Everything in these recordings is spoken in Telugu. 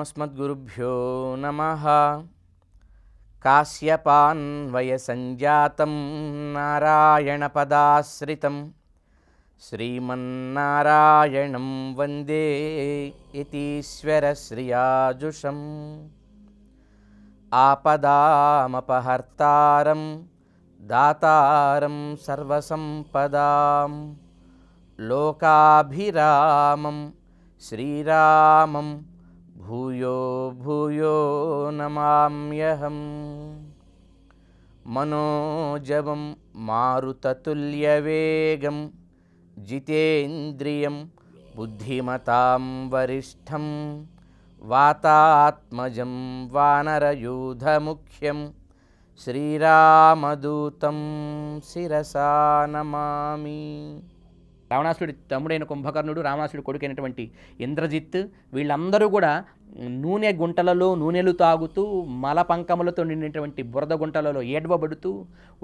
अस्मद्गुरुभ्यो नमः। काश्यपान्वयसञ्जातं नारायणपदाश्रितं श्रीमन्नारायणं वन्दे यतीश्वरश्रियाजुषम्। आपदामपहर्तारं दातारं सर्वसम्पदां लोकाभिरामं श्रीरामं भूयो भूयो नमाम्यहम्। मनोजवं मारुततुल्यवेगं जितेन्द्रियं बुद्धिमतां वरिष्ठं वातात्मजं वानरयूथमुख्यं श्रीरामदूतं శిరసా నమామి. రావణాసుడి తమ్ముడైన కుంభకర్ణుడు, రావణాసుడి కొడుకైనటువంటి ఇంద్రజిత్, వీళ్ళందరూ కూడా నూనె గుంటలలో నూనెలు తాగుతూ మల పంకములతో నిండినటువంటి బురద గుంటలలో ఏడవబడుతూ,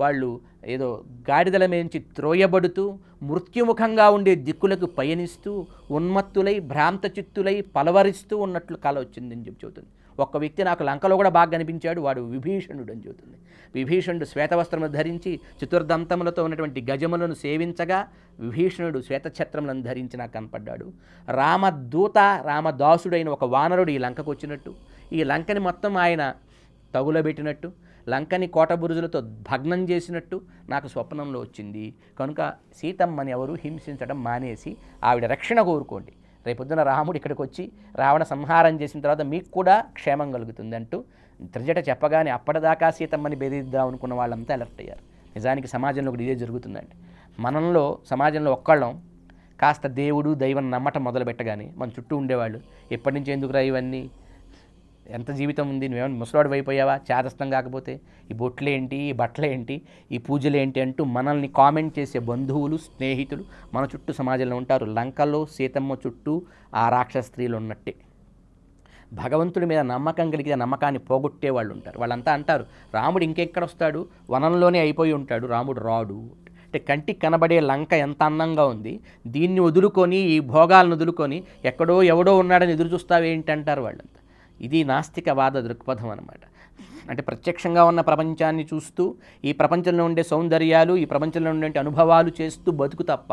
వాళ్ళు ఏదో గాడిదల మేంచి త్రోయబడుతూ మృత్యుముఖంగా ఉండే దిక్కులకు పయనిస్తూ ఉన్మత్తులై భ్రాంత చిత్తులై పలవరిస్తూ ఉన్నట్లు కల వచ్చిందని చెబుతుంది. ఒక్క వ్యక్తి నాకు లంకలో కూడా బాగా కనిపించాడు, వాడు విభీషణుడు అని చెబుతుంది. విభీషణుడు శ్వేతవస్త్రములు ధరించి చతుర్దంతములతో ఉన్నటువంటి గజములను సేవించగా విభీషణుడు శ్వేతఛత్రములను ధరించి నాకు కనపడ్డాడు. రామదూత రామదాసుడైన ఒక వానరుడు ఈ లంకకు వచ్చినట్టు, ఈ లంకని మొత్తం ఆయన తగులబెట్టినట్టు, లంకని కోటబురుజులతో భగ్నం చేసినట్టు నాకు స్వప్నంలో వచ్చింది. కనుక సీతమ్మని ఎవరు హింసించడం మానేసి ఆవిడ రక్షణ కోరుకోండి. రేపొద్దున రాముడు ఇక్కడికి వచ్చి రావణ సంహారం చేసిన తర్వాత మీకు కూడా క్షేమం కలుగుతుంది అంటూ త్రిజట చెప్పగానే అప్పటిదాకా సీతమ్మని బెదిరిద్దాం అనుకున్న వాళ్ళంతా అలర్ట్ అయ్యారు. నిజానికి సమాజంలో కూడా ఇదే జరుగుతుందండి. మనలో సమాజంలో ఒక్కళ్ళం కాస్త దేవుడు దైవం నమ్మటం మొదలు పెట్టగానే మన చుట్టూ ఉండేవాళ్ళు ఎప్పటి నుంచి ఎందుకురా ఇవన్నీ, ఎంత జీవితం ఉంది, నువ్వేమైనా ముసలాడు అయిపోయావా, చేదస్తం కాకపోతే ఈ బొట్లేంటి, ఈ బట్టలేంటి, ఈ పూజలేంటి అంటూ మనల్ని కామెంట్ చేసే బంధువులు స్నేహితులు మన చుట్టూ సమాజంలో ఉంటారు. లంకలో సీతమ్మ చుట్టూ ఆ రాక్షస స్త్రీలు ఉన్నట్టే. భగవంతుడి మీద నమ్మకం కలిగిన నమ్మకాన్ని పోగొట్టే వాళ్ళు ఉంటారు. వాళ్ళంతా అంటారు రాముడు ఇంకెక్కడ వస్తాడు, వనంలోనే అయిపోయి ఉంటాడు, రాముడు రాడు. అంటే కంటికి కనబడే లంక ఎంత అందంగా ఉంది, దీన్ని వదులుకొని ఈ భోగాలను వదులుకొని ఎక్కడో ఎవడో ఉన్నాడని ఎదురు చూస్తావేంటి అంటారు వాళ్ళంతా. ఇది నాస్తికవాద దృక్పథం అన్నమాట. అంటే ప్రత్యక్షంగా ఉన్న ప్రపంచాన్ని చూస్తూ ఈ ప్రపంచంలో ఉండే సౌందర్యాలు, ఈ ప్రపంచంలో ఉండే అనుభవాలు చేస్తూ బతుకు తప్ప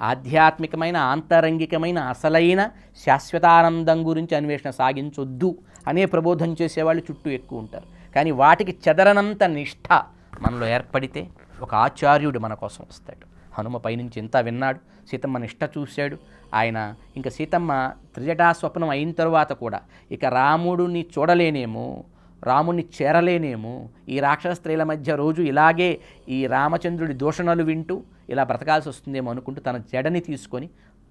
ఆధ్యాత్మికమైన ఆంతరంగికమైన అసలైన శాశ్వతానందం గురించి అన్వేషణ సాగించొద్దు అనే ప్రబోధం చేసేవాళ్ళు చుట్టూ ఎక్కువ ఉంటారు. కానీ వాటికి చెదరనంత నిష్ఠ మనలో ఏర్పడితే ఒక ఆచార్యుడు మన కోసం వస్తాడు. హనుమ పైనుంచి ఇంత విన్నాడు, సీతమ్మ నిష్ఠ చూశాడు. ఆయన ఇంకా సీతమ్మ త్రిజటా స్వప్నం అయిన తర్వాత కూడా ఇక రాముడిని చూడలేనేమో, రాముడిని చేరలేనేమో, ఈ రాక్షస స్త్రీల మధ్య రోజు ఇలాగే ఈ రామచంద్రుడి దూషణలు వింటూ ఇలా బ్రతకాల్సి వస్తుందేమో అనుకుంటూ తన జడని తీసుకొని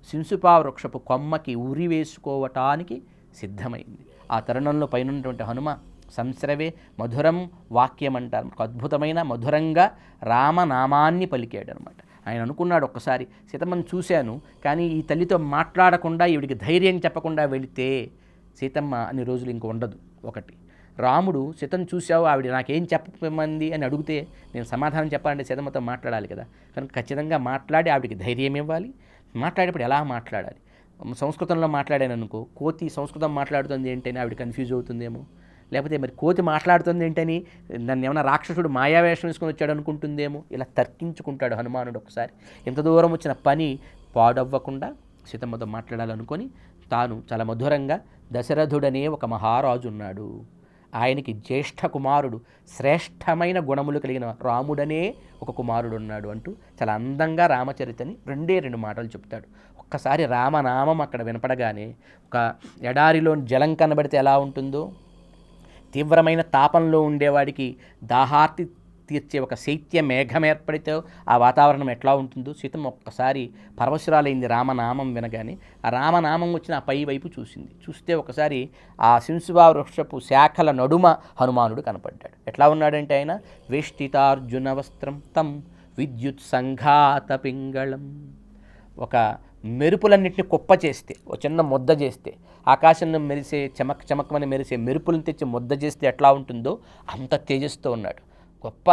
శింసుపా వృక్షపు కొమ్మకి ఉరి వేసుకోవటానికి సిద్ధమైంది. ఆ తరుణంలో పైనటువంటి హనుమ సంశ్రవే మధురం వాక్యం అంటారు, అద్భుతమైన మధురంగా రామనామాన్ని పలికాడు అనమాట. ఆయన అనుకున్నాడు, ఒక్కసారి సీతమ్మని చూశాను కానీ ఈ తల్లితో మాట్లాడకుండా ఈవిడికి ధైర్యం చెప్పకుండా వెళితే సీతమ్మ అన్ని రోజులు ఇంక ఉండదు. ఒకటి, రాముడు సీతను చూశావు, ఆవిడ నాకేం చెప్పమంది అని అడిగితే నేను సమాధానం చెప్పాలంటే సీతమ్మతో మాట్లాడాలి కదా. కనుక ఖచ్చితంగా మాట్లాడి ఆవిడికి ధైర్యం ఇవ్వాలి. మాట్లాడేప్పుడు ఎలా మాట్లాడాలి, సంస్కృతంలో మాట్లాడాను అనుకో, కోతి సంస్కృతం మాట్లాడుతుంది ఏంటని ఆవిడ కన్ఫ్యూజ్ అవుతుందేమో, లేకపోతే మరి కోతి మాట్లాడుతుంది ఏంటని నన్ను ఏమైనా రాక్షసుడు మాయావేషం వేసుకొని వచ్చాడు అనుకుంటుందేమో. ఇలా తర్కించుకుంటాడు హనుమానుడు. ఒకసారి ఎంత దూరం వచ్చిన పని పాడవ్వకుండా సీతమ్మతో మాట్లాడాలనుకొని తాను చాలా మధురంగా దశరథుడనే ఒక మహారాజు ఉన్నాడు, ఆయనకి జ్యేష్ఠ కుమారుడు శ్రేష్టమైన గుణములు కలిగిన రాముడనే ఒక కుమారుడు ఉన్నాడు అంటూ చాలా అందంగా రామచరితని రెండు మాటలు చెప్తాడు. ఒక్కసారి రామనామం అక్కడ వినపడగానే ఒక ఎడారిలో జలం కనబడితే ఎలా ఉంటుందో, తీవ్రమైన తాపంలో ఉండేవాడికి దాహార్తి తీర్చే ఒక శైత్య మేఘం ఏర్పడితే ఆ వాతావరణం ఎట్లా ఉంటుందో, సీతమ్మ ఒక్కసారి పరవశురాలైంది రామనామం వినగానే. ఆ రామనామం వచ్చిన ఆ పై వైపు చూసింది. చూస్తే ఒకసారి ఆ శింసుబా వృక్షపు శాఖల నడుమ హనుమానుడు కనపడ్డాడు. ఎట్లా ఉన్నాడంటే ఆయన వేష్టితార్జున వస్త్రం తం విద్యుత్ సంఘాత పింగళం. ఒక మెరుపులన్నింటినీ కుప్ప చేస్తే, ఒక చిన్న ముద్ద చేస్తే, ఆకాశంలో మెరిసే చమక్మని మెరిసే మెరుపులను తెచ్చి ముద్ద చేస్తే ఎట్లా ఉంటుందో అంత తేజస్తో ఉన్నాడు. గొప్ప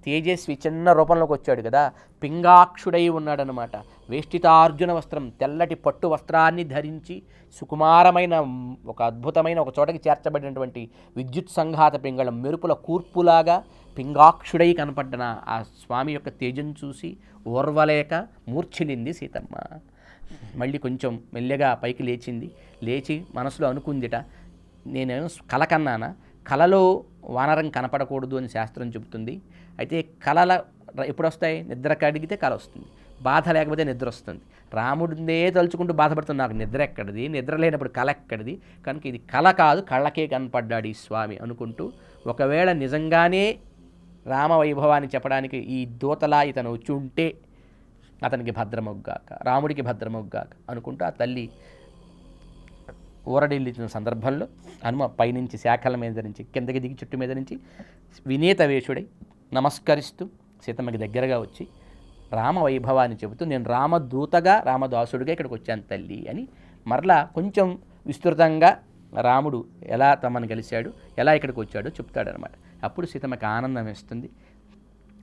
తేజస్వి చిన్న రూపంలోకి వచ్చాడు కదా, పింగాక్షుడై ఉన్నాడనమాట. వేష్టితార్జున వస్త్రం, తెల్లటి పట్టు వస్త్రాన్ని ధరించి సుకుమారమైన ఒక అద్భుతమైన ఒక చోటకి చేర్చబడినటువంటి విద్యుత్ సంఘాత పింగళం మెరుపుల కూర్పులాగా పింగాక్షుడై కనపడ్డన ఆ స్వామి యొక్క తేజం చూసి ఓర్వలేక మూర్ఛిల్లింది సీతమ్మ. మళ్ళీ కొంచెం మెల్లగా పైకి లేచింది. లేచి మనసులో అనుకుందిట, నేను కల కన్నానా, కలలో వానరం కనపడకూడదు అని శాస్త్రం చెబుతుంది. అయితే కళల ఎప్పుడు వస్తాయి? నిద్ర కడిగితే కళ వస్తుంది, బాధ లేకపోతే నిద్ర వస్తుంది. రాముడినే తలుచుకుంటూ బాధపడుతుంది, నాకు నిద్ర ఎక్కడిది, నిద్ర లేనప్పుడు కళ ఎక్కడిది, కనుక ఇది కళ కాదు, కళ్ళకే కనపడ్డాడు ఈ స్వామి అనుకుంటూ, ఒకవేళ నిజంగానే రామవైభవాన్ని చెప్పడానికి ఈ దూతలా ఇతను వచ్చి ఉంటే అతనికి భద్రమొగ్గాక, రాముడికి భద్రమొగ్గాక అనుకుంటూ ఆ తల్లి ఊరడిల్లిన సందర్భంలో హనుమ పైనుంచి శాఖల మీద నుంచి కిందకి దిగి చుట్టు మీద నుంచి వినేత వేషుడై నమస్కరిస్తూ సీతమ్మకి దగ్గరగా వచ్చి రామవైభవాన్ని చెబుతూ, నేను రామదూతగా రామదాసుడిగా ఇక్కడికి వచ్చాను తల్లి అని మరలా కొంచెం విస్తృతంగా రాముడు ఎలా తమను కలిశాడు, ఎలా ఇక్కడికి వచ్చాడో చెప్తాడనమాట. అప్పుడు సీతమ్మకి ఆనందం వేస్తుంది.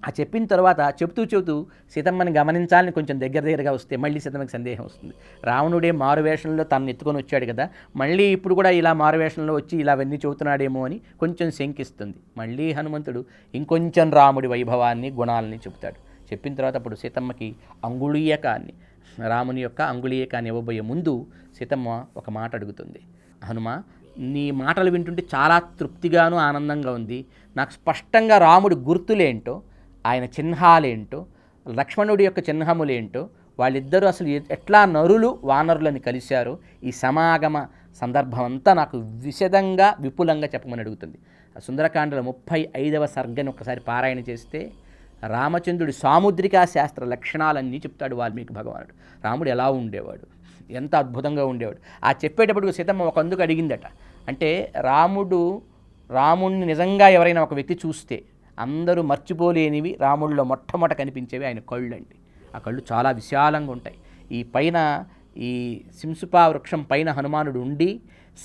ఆ చెప్పిన తర్వాత చెబుతూ సీతమ్మని గమనించాలని కొంచెం దగ్గరగా వస్తే మళ్ళీ సీతమ్మకి సందేహం వస్తుంది. రావణుడే మారువేషంలో తనను ఎత్తుకొని వచ్చాడు కదా, మళ్ళీ ఇప్పుడు కూడా ఇలా మారువేషంలో వచ్చి ఇలా అవన్నీ చెబుతున్నాడేమో అని కొంచెం శంకిస్తుంది. మళ్ళీ హనుమంతుడు ఇంకొంచెం రాముడి వైభవాన్ని గుణాలని చెబుతాడు. చెప్పిన తర్వాత అప్పుడు సీతమ్మకి అంగుళీయకాన్ని, రాముని యొక్క అంగుళీయకాన్ని ఇవ్వబోయే ముందు సీతమ్మ ఒక మాట అడుగుతుంది. హనుమ, నీ మాటలు వింటుంటే చాలా తృప్తిగాను ఆనందంగా ఉంది. నాకు స్పష్టంగా రాముడి గుర్తులేంటో, ఆయన చిహ్నాలేంటో, లక్ష్మణుడి యొక్క చిహ్నములేంటో, వాళ్ళిద్దరూ అసలు ఎట్లా నరులు వానరులని కలిశారో ఈ సమాగమ సందర్భం అంతా నాకు విశదంగా విపులంగా చెప్పమని అడుగుతుంది. సుందరకాండలో 35వ సర్గని ఒకసారి పారాయణ చేస్తే రామచంద్రుడి సాముద్రికా శాస్త్ర లక్షణాలన్నీ చెప్తాడు వాల్మీకి భగవానుడు. రాముడు ఎలా ఉండేవాడు, ఎంత అద్భుతంగా ఉండేవాడు. ఆ చెప్పేటప్పుడు సీతమ్మ ఒక అందుకు అడిగిందట, అంటే రాముడిని నిజంగా ఎవరైనా ఒక వ్యక్తి చూస్తే అందరూ మర్చిపోలేనివి రాముడిలో మొట్టమొదట కనిపించేవి ఆయన కళ్ళు అండి. ఆ కళ్ళు చాలా విశాలంగా ఉంటాయి. ఈ పైన ఈ సింసుపా వృక్షం పైన హనుమానుడు ఉండి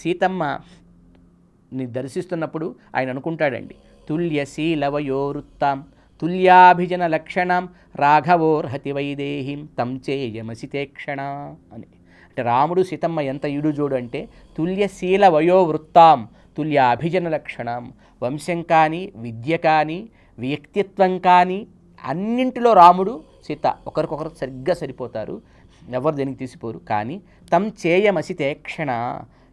సీతమ్మని దర్శిస్తున్నప్పుడు ఆయన అనుకుంటాడండి, తుల్యశీలవయోరుత్తాం తుల్యాభిజన లక్షణం రాఘవోర్హతి వైదేహిం తం చేయమసితేక్షణ అని. అంటే రాముడు సీతమ్మ ఎంత ఈడుజోడు అంటే తుల్యశీల వయోవృత్తాం తుల్య అభిజన లక్షణం, వంశం కానీ విద్య కానీ వ్యక్తిత్వం కానీ అన్నింటిలో రాముడు సీత ఒకరికొకరు సరిగ్గా సరిపోతారు, ఎవరు దేనికి తీసిపోరు. కానీ తం చేయమసితేక్షణ,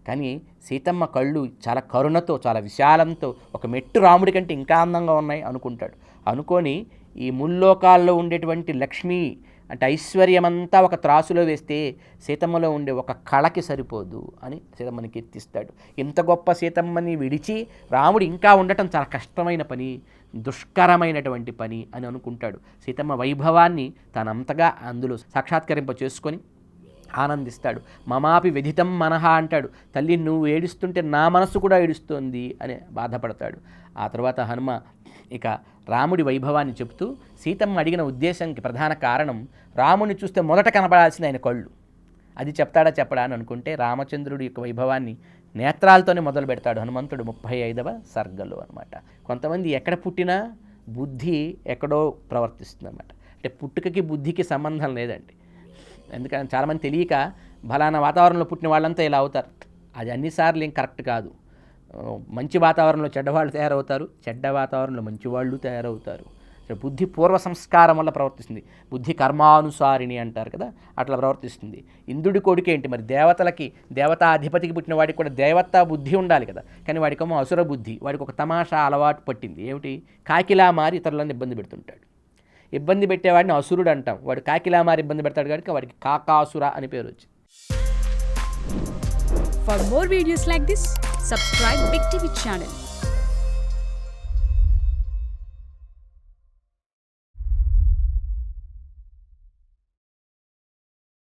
కానీ సీతమ్మ కళ్ళు చాలా కరుణతో చాలా విశాలంతో ఒక మెట్టు రాముడి కంటే ఇంకా అందంగా ఉన్నాయి అనుకుంటాడు. అనుకొని ఈ ముల్లోకాల్లో ఉండేటువంటి లక్ష్మి అంటే ఐశ్వర్యమంతా ఒక త్రాసులో వేస్తే సీతమ్మలో ఉండే ఒక కళకి సరిపోదు అని సీతమ్మని కీర్తిస్తాడు. ఇంత గొప్ప సీతమ్మని విడిచి రాముడు ఇంకా ఉండటం చాలా కష్టమైన పని, దుష్కరమైనటువంటి పని అని అనుకుంటాడు. సీతమ్మ వైభవాన్ని తనంతగా అందులో సాక్షాత్కరింప చేసుకొని ఆనందిస్తాడు. మమాపి విధితం మనహ అంటాడు, తల్లి నువ్వు ఏడుస్తుంటే నా మనసు కూడా ఏడుస్తోంది అని బాధపడతాడు. ఆ తర్వాత హనుమ ఇక రాముడి వైభవాన్ని చెబుతూ సీతమ్మ అడిగిన ఉద్దేశంకి ప్రధాన కారణం రాముడిని చూస్తే మొదట కనపడాల్సిన ఆయన కళ్ళు, అది చెప్తాడా చెప్పడా అని అనుకుంటే రామచంద్రుడి యొక్క వైభవాన్ని నేత్రాలతోనే మొదలు పెడతాడు హనుమంతుడు 35వ సర్గలో అనమాట. కొంతమంది ఎక్కడ పుట్టినా బుద్ధి ఎక్కడో ప్రవర్తిస్తుంది అనమాట. అంటే పుట్టుకకి బుద్ధికి సంబంధం లేదండి. ఎందుకంటే చాలామంది తెలియక ఫలానా వాతావరణంలో పుట్టిన వాళ్ళంతా ఇలా అవుతారు, అది అన్నిసార్లు ఏం కరెక్ట్ కాదు. మంచి వాతావరణంలో చెడ్డవాళ్ళు తయారవుతారు, చెడ్డ వాతావరణంలో మంచివాళ్ళు తయారవుతారు. బుద్ధి పూర్వ సంస్కారం వల్ల ప్రవర్తిస్తుంది, బుద్ధి కర్మానుసారిణి అంటారు కదా, అట్లా ప్రవర్తిస్తుంది. ఇంద్రుడి కొడుకు ఏంటి మరి, దేవతలకి దేవతాధిపతికి పుట్టిన వాడికి కూడా దేవతా బుద్ధి ఉండాలి కదా, కానీ వాడికేమో అసుర బుద్ధి. వాడికి ఒక తమాషా అలవాటు పట్టింది, ఏమిటి, కాకిలా మారి ఇతరులను ఇబ్బంది పెడుతుంటాడు. ఇబ్బంది పెట్టేవాడిని అసురుడు అంటాం, వాడు కాకిలా మారి ఇబ్బంది పెడతాడు కనుక వాడికి కాకాసుర అని పేరు వచ్చింది. For more videos like this, subscribe Big TV channel.